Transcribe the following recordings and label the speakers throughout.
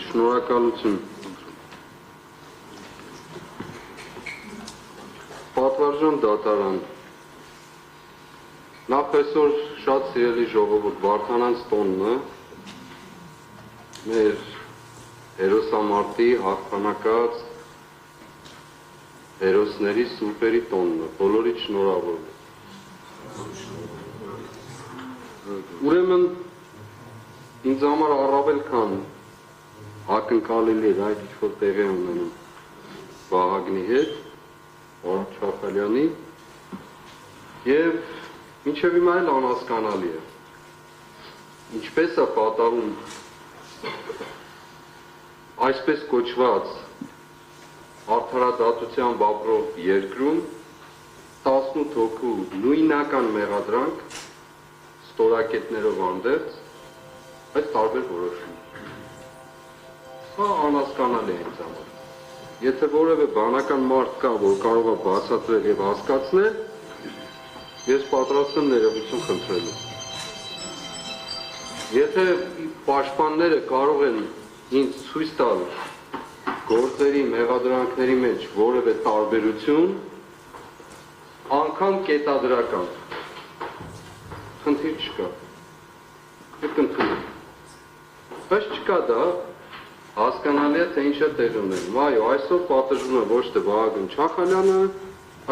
Speaker 1: Շնորհակալություն։ Պատվարժան դատարան, նախ այսօր շատ սիրելի ժողովուրդ Վարդանանց տոնն է, մեր հերոսամարտի հաղթանակած հերոսների սուրբերի տոնն է, բոլորիդ շնորհավոր։ Ուրեմն ինձ համար առավել քան ակնկալելի էր այդ ինչ-որ տեղի ունենում Վահագնի հետ, Արամ Չախալյանի և մինչև հիմա էլ անհասկանալի է։ Ինչպես է պատահում այսպես կոչված արդարադատությամբ ապրող երկրում 18 հոգու նույնական մեղադրանք ստորակետներով անդերձ, բայց տարբեր որոշում։ Սա անհասկանալի է ինձ համար։ Եթե որևէ բանական մարդ կա, որ կարող է բացատրել և հասկացնել, ես պատրաստ եմ ներողություն խնդրելու։ Եթե պաշտպանները կարող են ինձ ցույց տալ գործերի, մեղադրանքների մեջ որևէ տարբերություն, անգամ կետադրական, խնդիր չկա, կընդունեմ, բայց չկա դա, հասկանալի է, թե ինչ է տեղի ունենում, այո, այսօր պատժվում է ոչ թե Վահագն Չախալյանը,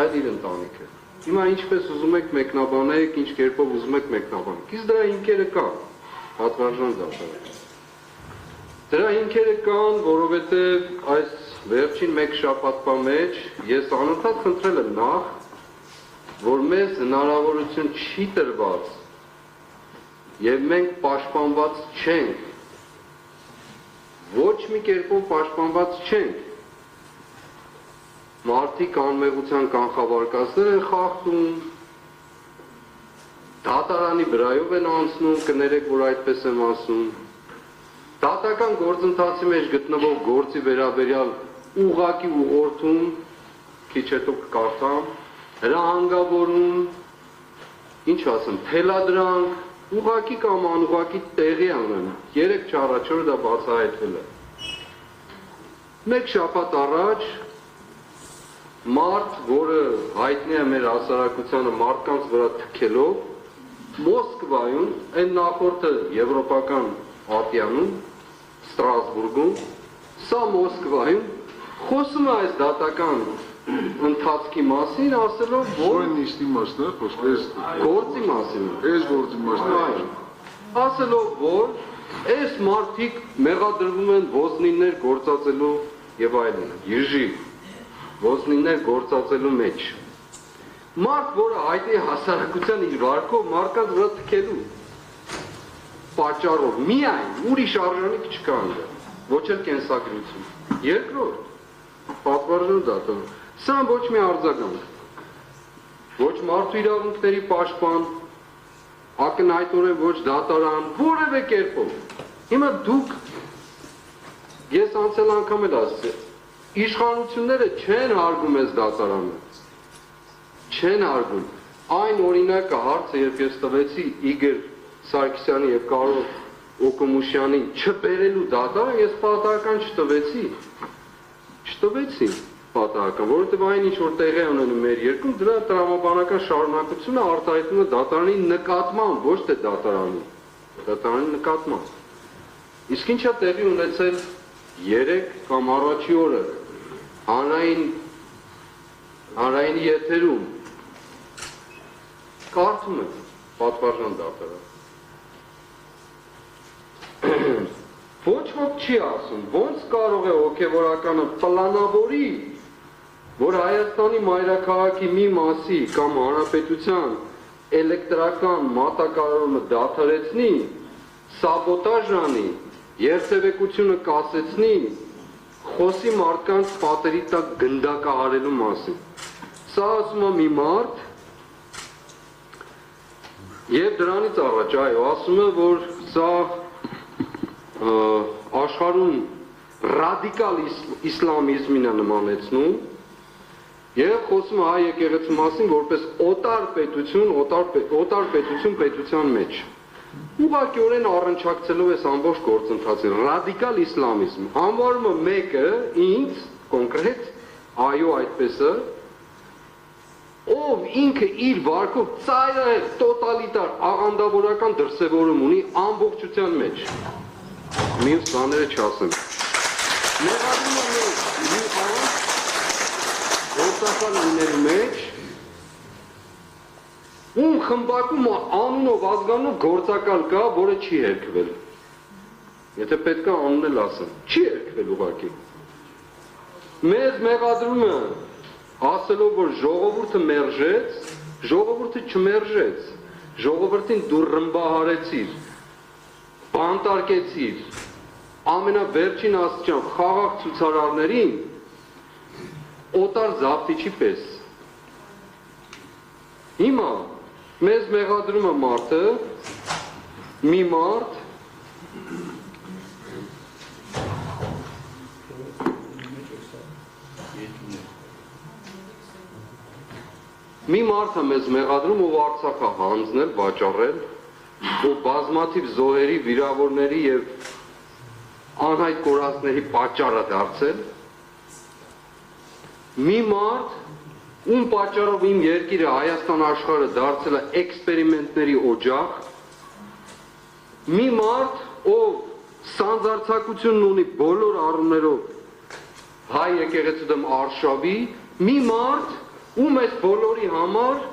Speaker 1: այլ իր ընտանիքը։ Հիմա ինչպես ուզում եք մեկնաբանեք, ինչ կերպով ուզում եք մեկնաբանեք, իսկ դրա հիմքերը կան, պատվարժան դատարան։ Դրա հիմքերը կան, որովհետև այս վերջին մեկ շաբաթվա մեջ ես անընդհատ խնդրել եմ նախ, որ մեզ հնարավորություն չի տրված և մենք պաշտպանված չենք, ոչ մի կերպով պաշտպանված չենք, մարդիկ անմեղության կանխավարկածներ են խախտում, դատարանի վրայով են անցնում, կներեք, որ այդպես եմ ասում, դատական գործընթացի մեջ գտնվող գործի վերաբերյալ ուղղակի ուղղորդում, քիչ հետո կկարդամ, հրահանգավորում, ինչ ասեմ, թելադրանք, ուղղակի կամ անուղղակի տեղի անեն, 3-4 օր դա բացահայտվել է։ Մեկ շաբաթ առաջ մարդ, որը հայտնի է մեր հասարակությանը մարդկանց վրա թքելով, Մոսկվայում, այն նախորդը եվրոպական ատյանում, Ստրասբուրգում, սա Մոսկվայում, խոսում է այս դատական ընթացքի մասին, ասելով, որ
Speaker 2: նիստի մասն է,
Speaker 1: գործի մասին,
Speaker 2: գործի մասն,
Speaker 1: ասելով, որ այս մարդիկ մեղադրվում են ոզնիներ գործածելու և այլն, Իժի, ոզնիներ գործածելու մեջ։ Մարդ, որը հայտնի հասարակության իր վարկով մարդկանց վրա թքելու պատճառով, միայն, ուրիշ արժանիք չկա անդր, ոչ էլ կենսագրություն։ Երկրորդ, պատվարժան դատարան, սա ոչ մի արձագանք, ոչ մարդու իրավունքների պաշտպան, ակնհայտորեն ոչ դատարան, որևէ կերպով։ Հիմա դուք, ես անցել անգամ էլ ասել, իշխանությունները չեն հարգում այս դատարանը, չեն հարգում։ Այն օրինակը հարցը, երբ ես տվեցի Իգոր Սարգսյանի և Կարո Օկոմուշյանին չբերելու դատարան, ես պատահական չտվեցի պատահական, որովհետև այն ինչ որ տեղի է ունենում մեր երկրում, դրա տրամաբանական շարունակությունը արտահայտվում է դատարանի նկատմամբ, ոչ թե դատարանի նկատմամբ։ Իսկ ինչ է տեղի ունեցել 3 կամ առաջի օրը հանրայինի եթերում, կարդում եմ պատվարժան դատարան։ Ոչ ոք չի ասում, ոնց կարող է հոգևորականը պլանավորի, որ Հայաստանի մայրաքաղաքի մի մասի կամ հանրապետության էլեկտրական մատակարարումը դադարեցնի, սաբոտաժ անի, երթևեկությունը կասեցնի, խոսի մարդկանց պատերի տակ գնդակահարելու մասին։ Սա ասում է մի մարդ, և դրանից առաջ, այո, ասում է, որ սա աշխարհում ռադիկալ իսլամիզմին է նմանեցնում և խոսում է հայ եկեղեցու մասին որպես օտար պետություն պետության մեջ։ ուղղակիորեն առնչակցելով այս ամբողջ գործընթացին ռադիկալ իսլամիզմ համարում է մեկը ինձ կոնկրետ այո այդպեսը ով ինքը իր վարկով ծայրահեղ տոտալիտար աղանդավորական դրսևորում ունի ամբողջության մեջ մյուս բաները չասեմ մեղադրում է մի առանց գործական լինելու մեջ ում խմբակում անունով ազգանով գործակալ կա, որը չի հերքվել։ Եթե պետք է անուն էլ ասեմ, չի հերքվել ուղղակի։ Մեզ մեղադրում է ասելով, որ ժողովուրդը մերժեց, ժողովուրդը չմերժեց, ժողովրդին դու ռմբահարեցիր, բանտարկեցիր, ամենավերջին աստիճան խաղաղ ցուցարարներին օտար զավթիչի պես։ Հիմա մեզ մեղադրում է մարդը, մի մարդ, մեզ մեղադրում, ով Արցախ է հանձնել, վաճառել, ով բազմաթիվ զոհերի, վիրավորների եւ անհայտ կորածների պատճառ է դարձել, մի մարդ, ում պատճառով իմ երկիրը Հայաստան աշխարհը դարձել է էքսպերիմենտների օջախ, մի մարդ, ով սանձարձակությունն ունի բոլոր առումներով հայ եկեղեցու դեմ արշավի, մի մարդ, ում այս բոլորի համար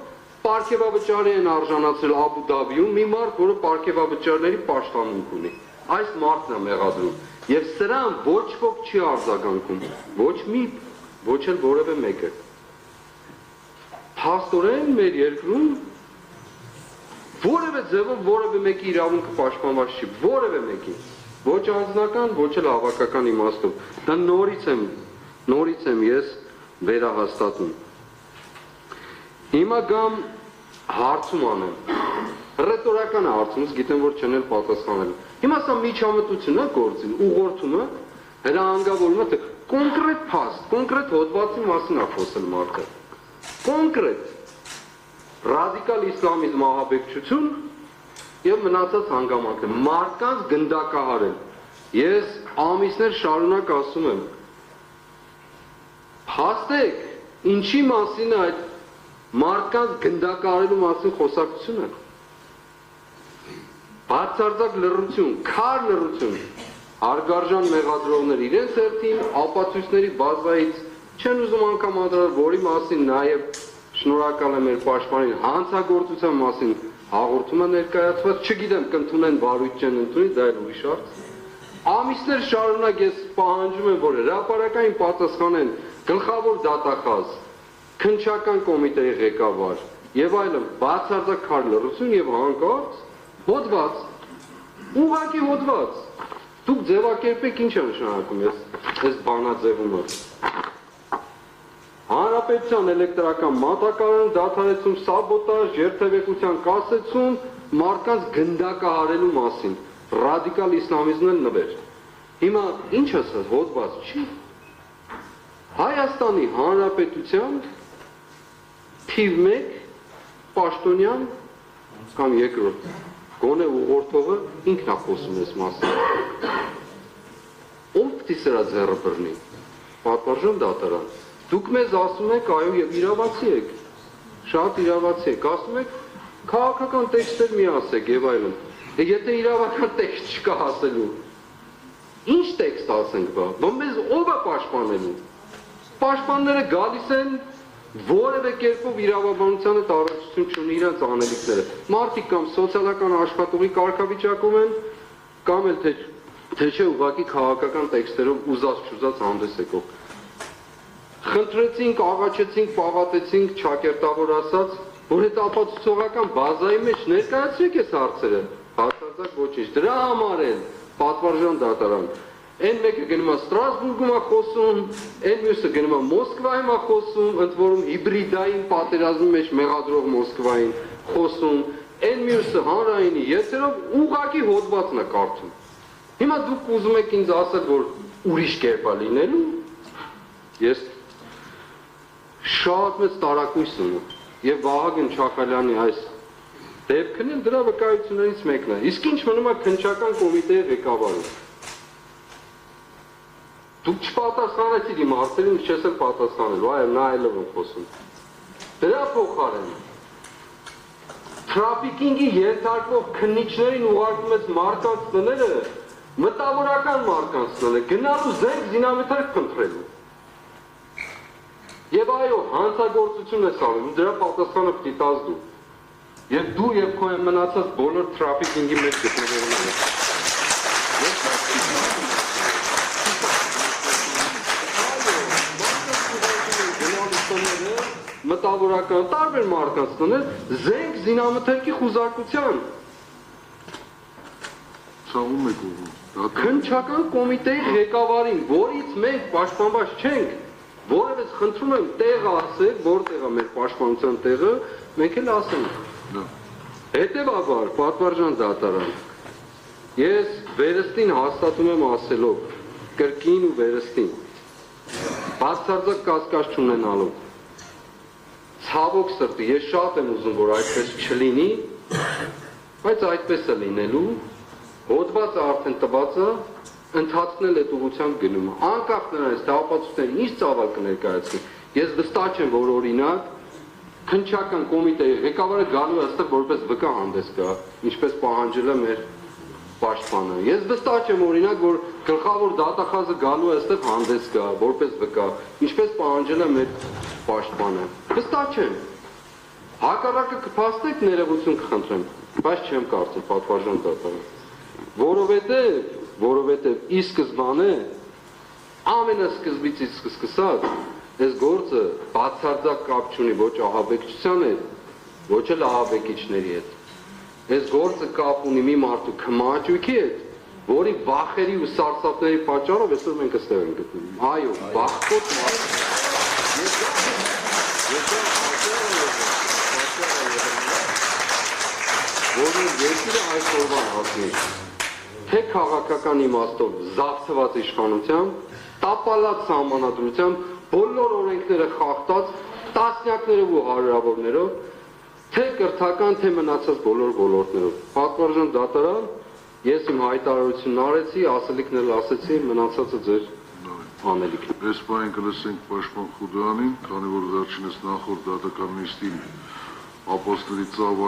Speaker 1: պարգևավճարի են արժանացել Աբու Դաբիում, մի մարդ, որը պարգևավճարների պաշտամունք ունի։ Այս մարդն է մեղադրում, եւ սրան ոչ ոք չի արձագանքում, ոչ էլ որևէ մեկը։ Փաստորեն մեր երկրում որևէ ձևով որևէ մեկի իրավունքը պաշտպանված չի, որևէ մեկի, ոչ անձնական, ոչ էլ հավաքական իմաստով։ Դա նորից եմ ես վերահաստատում։ Հիմա գամ հարցում անեմ, ռետորական հարցումս, գիտեմ, որ չեն էլ պատասխանել։ Հիմա սա միջամտություն է գործին, ուղղորդումը, հրահանգավորումը, թե կոնկրետ փաստ, կոնկրետ հոդվածի մասին է խոսել մարդը։ Կոնկրետ ռադիկալ իսլամիզմ ահաբեկչություն եւ մնացած հանգամանքը մարդկանց գնդակահարել ես ամիսներ շարունակ ասում եմ փաստեք ինչի մասին է այդ մարդկանց գնդակահարելու մասին խոսակցությունը բացարձակ լռություն քար լռություն հարգարժան մեղադրողներ իրենց հերթին ապացույցների բազայից չեն ուզում անգամ անդրադառնալ, որի մասին նաև շնորհակալ եմ մեր պաշտպանին հանցագործության մասին հաղորդումը ներկայացված, չգիտեմ կընդունեն վարույթ չեն ընդունի, դա էլ ուրիշ հարց։ Ամիսներ շարունակ ես պահանջում եմ, որ հրապարակային պատասխանեն գլխավոր դատախազ, քննչական կոմիտեի ղեկավար եւ այլն, բացարձակ քար լռություն եւ հանկարծ հոդված, ուղղակի հոդված։ Դուք ձևակերպեք ինչ է նշանակում այս բանաձևումը։ Հանրապետության էլեկտրական մատակարարան դադարեցում, սաբոտաժ, երթևեկության կասեցում, մարդկանց գնդակահարելու մասին, ռադիկալ իսլամիզմն էլ նվեր։ Հիմա ինչ ասած, հոդված չի։ Հայաստանի Հանրապետության թիվ 1 պաշտոնյան կամ երկրորդ գոնե ուղղորդողը ինքն է խոսում այս մասին։ Ով պիտի սրա ձեռը բռնի։ Պատվարժան դատարան։ Դուք մեզ ասում եք, այո, եւ իրավացի եք, շատ իրավացի եք, ասում եք, քաղաքական տեքստեր մի ասեք եւ այլն։ Եթե իրավական տեքստ չկա ասելու, ինչ տեքստ ասենք բա մեզ ով է պաշտպանելու։ Պաշտպանները գալիս են որևէ կերպով իրավաբանությանը տարածություն չունի իրենց անելիքները։ Մարդիկ կամ սոցիալական աշխատողի կարգավիճակում են, կամ էլ թե չէ ուղղակի քաղաքական տեքստերով ուզած-չուզած հանդես եկող։ Խնդրեցինք, աղաչեցինք, պաղատեցինք, ճակերտավոր ասած, որ այդ ապացուցողական բազայի մեջ ներկայացրեք այս հարցերը, բացարձակ ոչինչ։ Դրա համար էլ պատվարժան դատարան։ Այն մեկը գնում է Ստրասբուրգում է խոսում, այն մյուսը գնում է Մոսկվայում է խոսում, ընդ որում հիբրիդային պատերազմի մեջ մեղադրող Մոսկվային խոսում, այն մյուսը հանրայինի եթերով ուղղակի հոդվածն է կարդում։ Հիմա դուք ուզում եք ինձ ասել, որ ուրիշ կերպ է լինելու։ Ես շատ մեծ տարակույս ունեմ եւ Վահագն Չախալյանի այս Դեպքն էլ դրա վկայություններից մեկն է։ Իսկ ինչ մնում է քննչական կոմիտեի ղեկավարը։ Դուք չպատասխանեցիք իմ հարցերին, չես էլ պատասխանել, այո, նա էլ եմ խոսում։ Դրա փոխարեն Թրաֆիկինգի ենթարկվող քննիչներին ուղարկում ես մարդկանց տները, մտավորական մարդկանց տները, գնալու զենք զինամթերք փնտրելու։ Եվ այո, հանցագործություն ես անում, դրա պատասխանը պիտի տաս դու։ Եվ դու եւ քո մնացած բոլոր թրաֆիկինգի մեջ գտնվողները։ Մտավորական տարբեր մարդկանց տներ զենք զինամթերքի խուզարկության։
Speaker 2: Ցավում եք ուղղում։
Speaker 1: Քննչական կոմիտեի ղեկավարին, որից մենք պաշտպանված չենք, որևէ խնդրում եմ տեղը ասեք, որտեղ է մեր պաշտպանության տեղը, մենք էլ ասենք։ Հետևաբար, պատվարժան դատարան, ես վերստին հաստատում եմ ասելով, կրկին ու վերստին, բացարձակ կասկած չունենալով, ցավոք սրտի, ես շատ եմ ուզում, որ այդպես չլինի, բայց այդպես է լինելու, հոդվածը արդեն տվածը, ընթացնել այդ ուղղությամբ գնում է, անկախ նրանից, թե ապացույցները ինչ ծավալ կներկայացնի, ես վստահ եմ, որ օրինակ, քննչական կոմիտեի ղեկավարը գալու է այստեղ որպես վկա հանդես գա, ինչպես պահանջել է մեր պաշտպանը։ Ես վստահ եմ օրինակ, որ գլխավոր դատախազը գալու է այստեղ հանդես գա, որպես վկա, ինչպես պահանջել է մեր պաշտպանը։ Վստահ եմ։ Հակառակը կփաստեք ներողություն կխնդրեմ, բայց չեմ կարծում պատվարժան դատարան։ Որովհետև ի սկզբանե ամենասկզբից սկսած Այս գործը բացարձակ կապ չունի ոչ ահաբեկչության հետ, ոչ էլ ահաբեկիչների հետ։ Այս գործը կապ ունի մի մարդու քմահաճույքի հետ, որի վախերի ու սարսափների պատճառով այսօր մենք այստեղ ենք գտնվում։ Այո, վախկոտ որի երկիրը այսօրվան հասնի, թե քաղաքական իմաստով զավթված իշխանությամբ, տապալած սահմանադրությամբ, բոլոր օրենքները խախտած, տասնյակներով ու հարյուրավորներով, թե կրթական, թե մնացած բոլոր ոլորտներով։ Պատվարժան դատարան, ես իմ հայտարարությունն արեցի, ասելիքն էլ ասեցի, մնացածը ձեր անելիքն։
Speaker 2: Այս բան կլսենք պաշտպան Խուդյանին, քանի որ վերջինս նախորդ դատական նիստին ապոստոլի ծավալ